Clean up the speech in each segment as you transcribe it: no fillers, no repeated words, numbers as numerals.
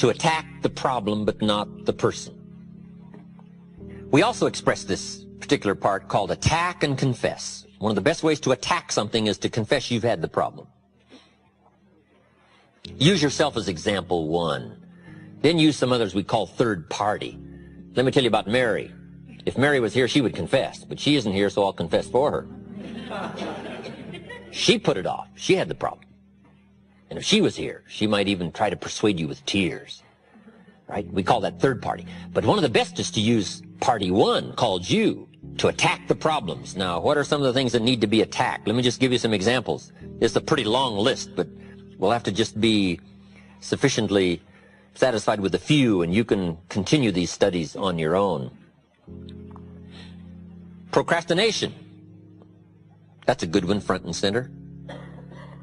to attack the problem but not the person. We also express this particular part called attack and confess. One of the best ways to attack something is to confess you've had the problem. Use yourself as example one. Then use some others we call third party. Let me tell you about Mary. If Mary was here, she would confess, but she isn't here, so I'll confess for her. She put it off. She had the problem. And if she was here, she might even try to persuade you with tears. Right? We call that third party. But one of the best is to use party one, called you, to attack the problems. Now, what are some of the things that need to be attacked? Let me just give you some examples. It's a pretty long list, but we'll have to just be sufficiently satisfied with a few, and you can continue these studies on your own. Procrastination. That's a good one, front and center.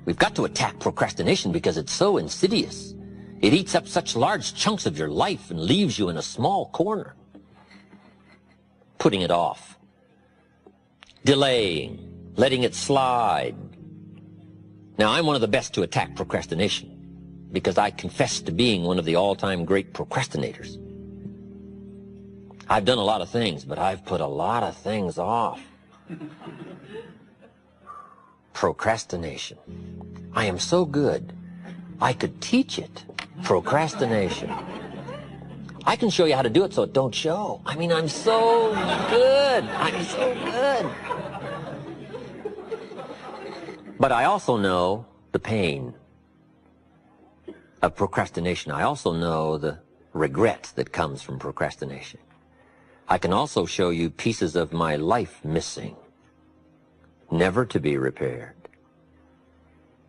We've got to attack procrastination because it's so insidious. It eats up such large chunks of your life and leaves you in a small corner. Putting it off. Delaying. Letting it slide. Now, I'm one of the best to attack procrastination because I confess to being one of the all-time great procrastinators. I've done a lot of things, but I've put a lot of things off. Procrastination. I am so good, I could teach it. Procrastination. I can show you how to do it so it don't show. I mean, I'm so good. I'm so good. But I also know the pain of procrastination. I also know the regret that comes from procrastination. I can also show you pieces of my life missing, never to be repaired,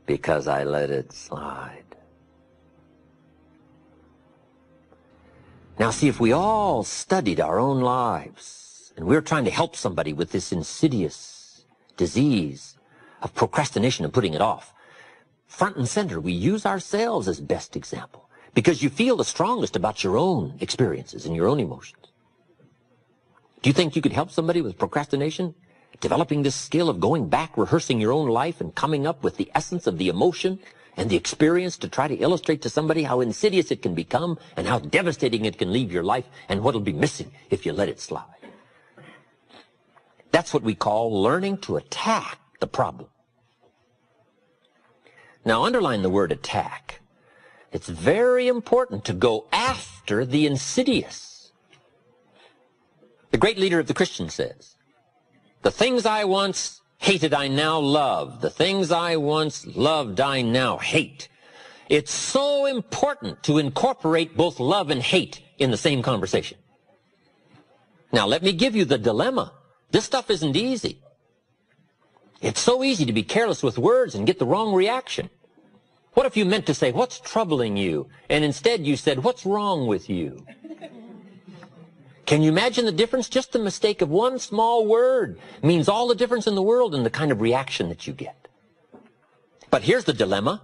because I let it slide. Now, see, if we all studied our own lives, and we're trying to help somebody with this insidious disease of procrastination and putting it off, front and center, we use ourselves as best example, because you feel the strongest about your own experiences and your own emotions. Do you think you could help somebody with procrastination? Developing this skill of going back, rehearsing your own life, and coming up with the essence of the emotion and the experience to try to illustrate to somebody how insidious it can become and how devastating it can leave your life and what'll be missing if you let it slide. That's what we call learning to attack the problem. Now, underline the word attack. It's very important to go after the insidious. The great leader of the Christians says, "The things I once hated I now love. The things I once loved I now hate." It's so important to incorporate both love and hate in the same conversation. Now, let me give you the dilemma. This stuff isn't easy. It's so easy to be careless with words and get the wrong reaction. What if you meant to say, "What's troubling you?" and instead you said, "What's wrong with you?" Can you imagine the difference? Just the mistake of one small word means all the difference in the world in the kind of reaction that you get. But here's the dilemma.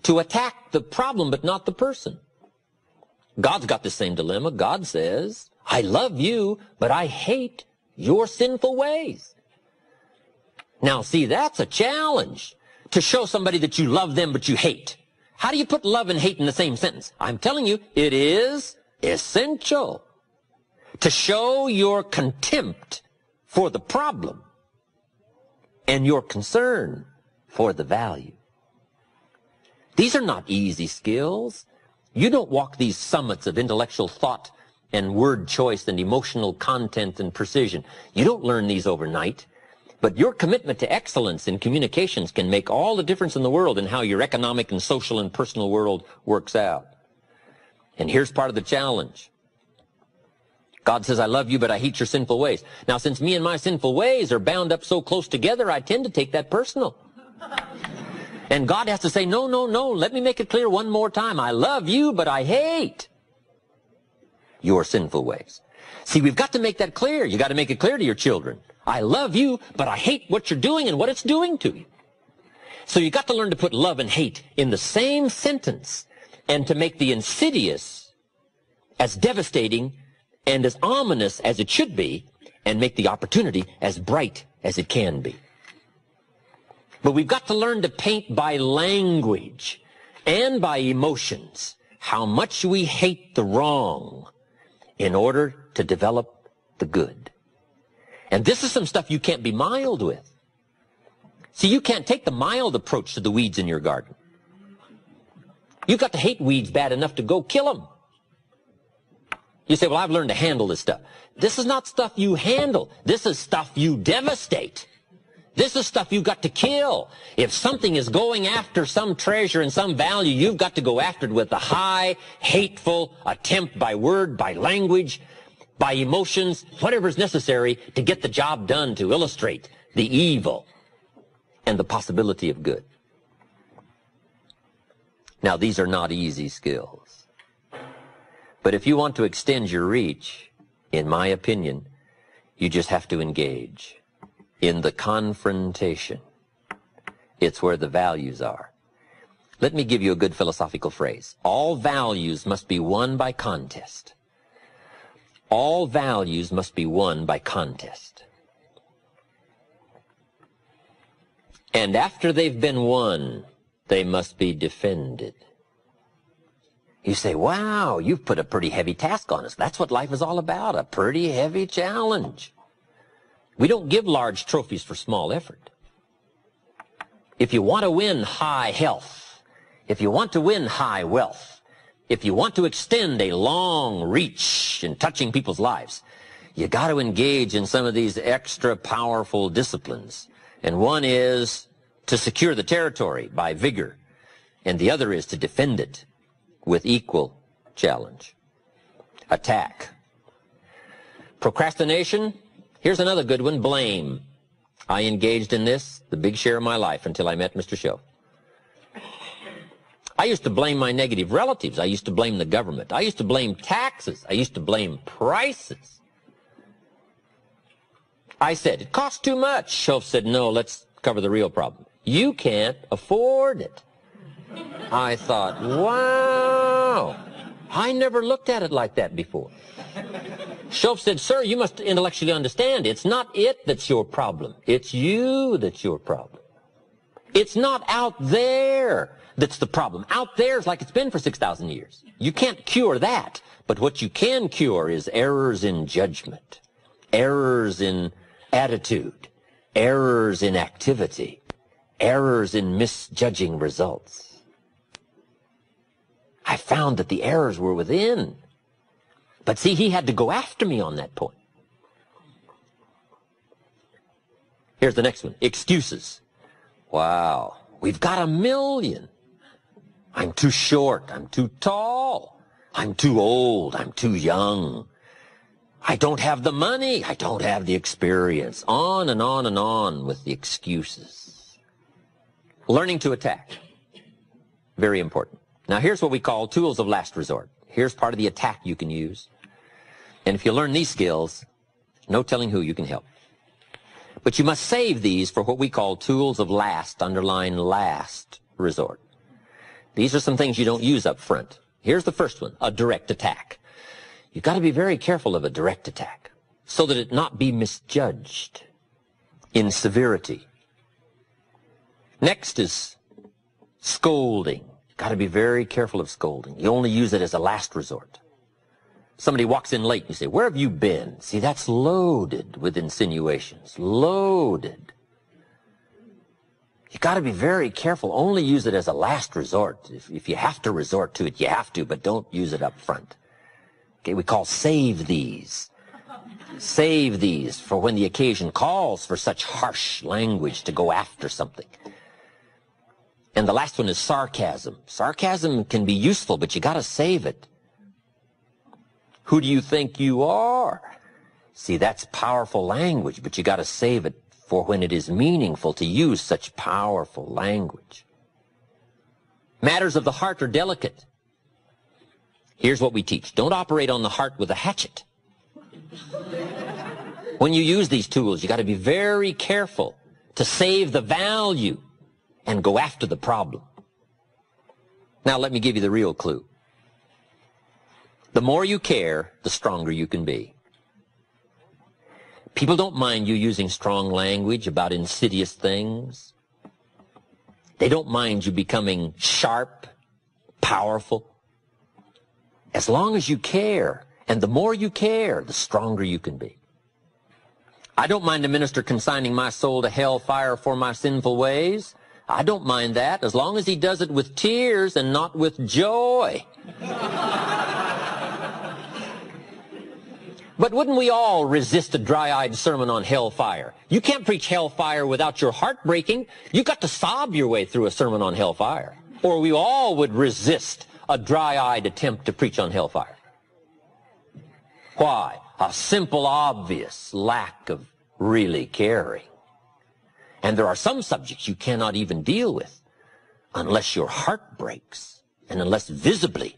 To attack the problem but not the person. God's got the same dilemma. God says, "I love you, but I hate your sinful ways." Now, see, that's a challenge, to show somebody that you love them but you hate. How do you put love and hate in the same sentence? I'm telling you, it is essential to show your contempt for the problem and your concern for the value. These are not easy skills. You don't walk these summits of intellectual thought and word choice and emotional content and precision. You don't learn these overnight. But your commitment to excellence in communications can make all the difference in the world in how your economic and social and personal world works out. And here's part of the challenge. God says, "I love you, but I hate your sinful ways." Now, since me and my sinful ways are bound up so close together, I tend to take that personal. And God has to say, "No, no, no, let me make it clear one more time. I love you, but I hate your sinful ways." See, we've got to make that clear. You got to make it clear to your children. I love you, but I hate what you're doing and what it's doing to you. So you got to learn to put love and hate in the same sentence and to make the insidious as devastating and as ominous as it should be, and make the opportunity as bright as it can be. But we've got to learn to paint by language and by emotions how much we hate the wrong in order to develop the good. And this is some stuff you can't be mild with. See, you can't take the mild approach to the weeds in your garden. You've got to hate weeds bad enough to go kill them. You say, well, I've learned to handle this stuff. This is not stuff you handle. This is stuff you devastate. This is stuff you've got to kill. If something is going after some treasure and some value, you've got to go after it with a high, hateful attempt by word, by language, by emotions, whatever is necessary to get the job done, to illustrate the evil and the possibility of good. Now, these are not easy skills. But if you want to extend your reach, in my opinion, you just have to engage in the confrontation. It's where the values are. Let me give you a good philosophical phrase. All values must be won by contest. All values must be won by contest. And after they've been won, they must be defended. You say, wow, you've put a pretty heavy task on us. That's what life is all about, a pretty heavy challenge. We don't give large trophies for small effort. If you want to win high health, if you want to win high wealth, if you want to extend a long reach in touching people's lives, you got to engage in some of these extra powerful disciplines. And one is to secure the territory by vigor, and the other is to defend it with equal challenge. Attack. Procrastination. Here's another good one, blame. I engaged in this the big share of my life until I met Mr. Shoaff. I used to blame my negative relatives. I used to blame the government. I used to blame taxes. I used to blame prices. I said, it costs too much. Shoaff said, no, let's cover the real problem. You can't afford it. I thought, wow, I never looked at it like that before. Shoaff said, sir, you must intellectually understand, it's not it that's your problem. It's you that's your problem. It's not out there that's the problem. Out there is like it's been for 6,000 years. You can't cure that. But what you can cure is errors in judgment, errors in attitude, errors in activity, errors in misjudging results. I found that the errors were within. But see, he had to go after me on that point. Here's the next one. Excuses. Wow. We've got a million. I'm too short. I'm too tall. I'm too old. I'm too young. I don't have the money. I don't have the experience. On and on and on with the excuses. Learning to attack. Very important. Now, here's what we call tools of last resort. Here's part of the attack you can use. And if you learn these skills, no telling who you can help. But you must save these for what we call tools of last, underline last resort. These are some things you don't use up front. Here's the first one, a direct attack. You've got to be very careful of a direct attack so that it not be misjudged in severity. Next is scolding. Got to be very careful of scolding. You only use it as a last resort. Somebody walks in late, you say, where have you been? See, that's loaded with insinuations. Loaded. You got to be very careful. Only use it as a last resort. If you have to resort to it, you have to, but don't use it up front. Okay, we call save these. Save these for when the occasion calls for such harsh language to go after something. And the last one is sarcasm. Sarcasm can be useful, but you got to save it. Who do you think you are? See, that's powerful language, but you got to save it for when it is meaningful to use such powerful language. Matters of the heart are delicate. Here's what we teach. Don't operate on the heart with a hatchet. When you use these tools, you got to be very careful to save the value and go after the problem. Now let me give you the real clue. The more you care, the stronger you can be. People don't mind you using strong language about insidious things. They don't mind you becoming sharp, powerful. as long as you care. And the more you care, the stronger you can be. I don't mind a minister consigning my soul to hellfire for my sinful ways. I don't mind that, as long as he does it with tears and not with joy. But wouldn't we all resist a dry-eyed sermon on hellfire? You can't preach hellfire without your heart breaking. You got to sob your way through a sermon on hellfire. Or we all would resist a dry-eyed attempt to preach on hellfire. Why? A simple, obvious lack of really caring. And there are some subjects you cannot even deal with unless your heart breaks and unless visibly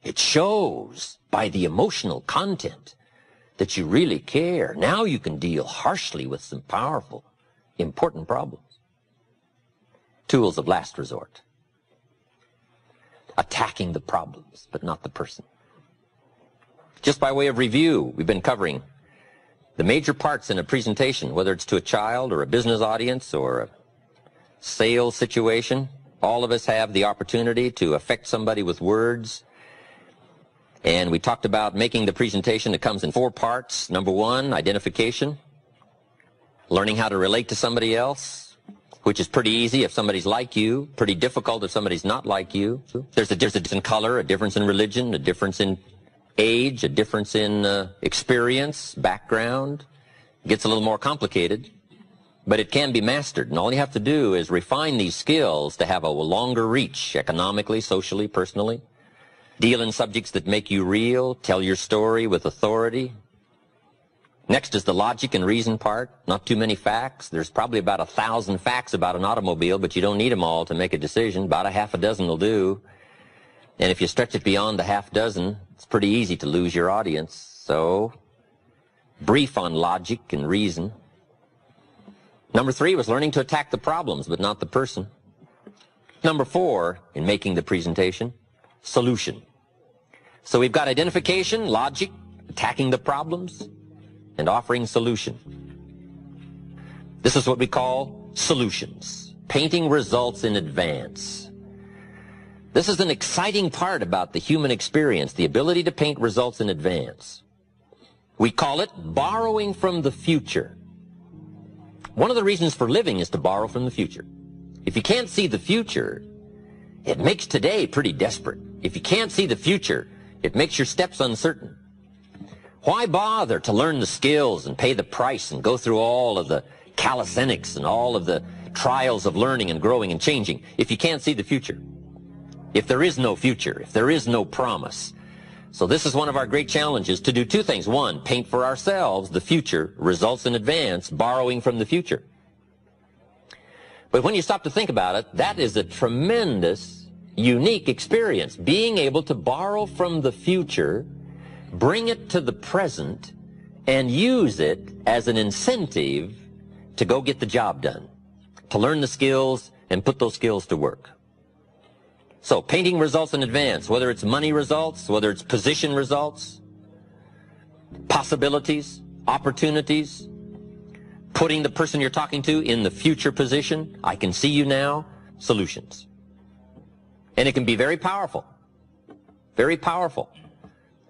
it shows by the emotional content that you really care. Now you can deal harshly with some powerful, important problems. Tools of last resort. Attacking the problems, but not the person. Just by way of review, we've been covering the major parts in a presentation, whether it's to a child or a business audience or a sales situation. All of us have the opportunity to affect somebody with words. And we talked about making the presentation. It comes in 4 parts. Number 1, identification. Learning how to relate to somebody else, which is pretty easy if somebody's like you, pretty difficult if somebody's not like you. There's a difference in color, a difference in religion, a difference in age, a difference in experience, background. It gets a little more complicated, but it can be mastered. And all you have to do is refine these skills to have a longer reach, economically, socially, personally. Deal in subjects that make you real. Tell your story with authority. Next is the logic and reason part. Not too many facts. There's probably about 1,000 facts about an automobile, but you don't need them all to make a decision. About a half a dozen will do. And if you stretch it beyond the half dozen, it's pretty easy to lose your audience. So, brief on logic and reason. Number 3 was learning to attack the problems, but not the person. Number 4, in making the presentation, solution. So we've got identification, logic, attacking the problems, and offering solution. This is what we call solutions. Painting results in advance. This is an exciting part about the human experience, the ability to paint results in advance. We call it borrowing from the future. One of the reasons for living is to borrow from the future. If you can't see the future, it makes today pretty desperate. If you can't see the future, it makes your steps uncertain. Why bother to learn the skills and pay the price and go through all of the calisthenics and all of the trials of learning and growing and changing if you can't see the future? If there is no future, if there is no promise. So this is one of our great challenges, to do 2 things. 1, paint for ourselves the future, results in advance, borrowing from the future. But when you stop to think about it, that is a tremendous, unique experience. Being able to borrow from the future, bring it to the present, and use it as an incentive to go get the job done, to learn the skills and put those skills to work. So painting results in advance, whether it's money results, whether it's position results, possibilities, opportunities, putting the person you're talking to in the future position. I can see you now. Solutions. And it can be very powerful. Very powerful.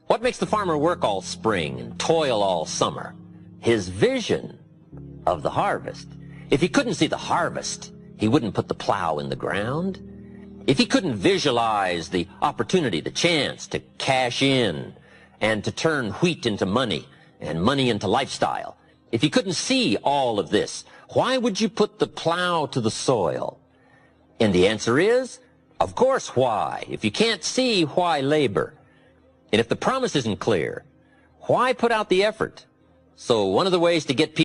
What makes the farmer work all spring and toil all summer? His vision of the harvest. If he couldn't see the harvest, he wouldn't put the plow in the ground. If he couldn't visualize the opportunity, the chance to cash in and to turn wheat into money and money into lifestyle, if he couldn't see all of this, why would you put the plow to the soil? And the answer is, of course, why? If you can't see, why labor? And if the promise isn't clear, why put out the effort? So one of the ways to get people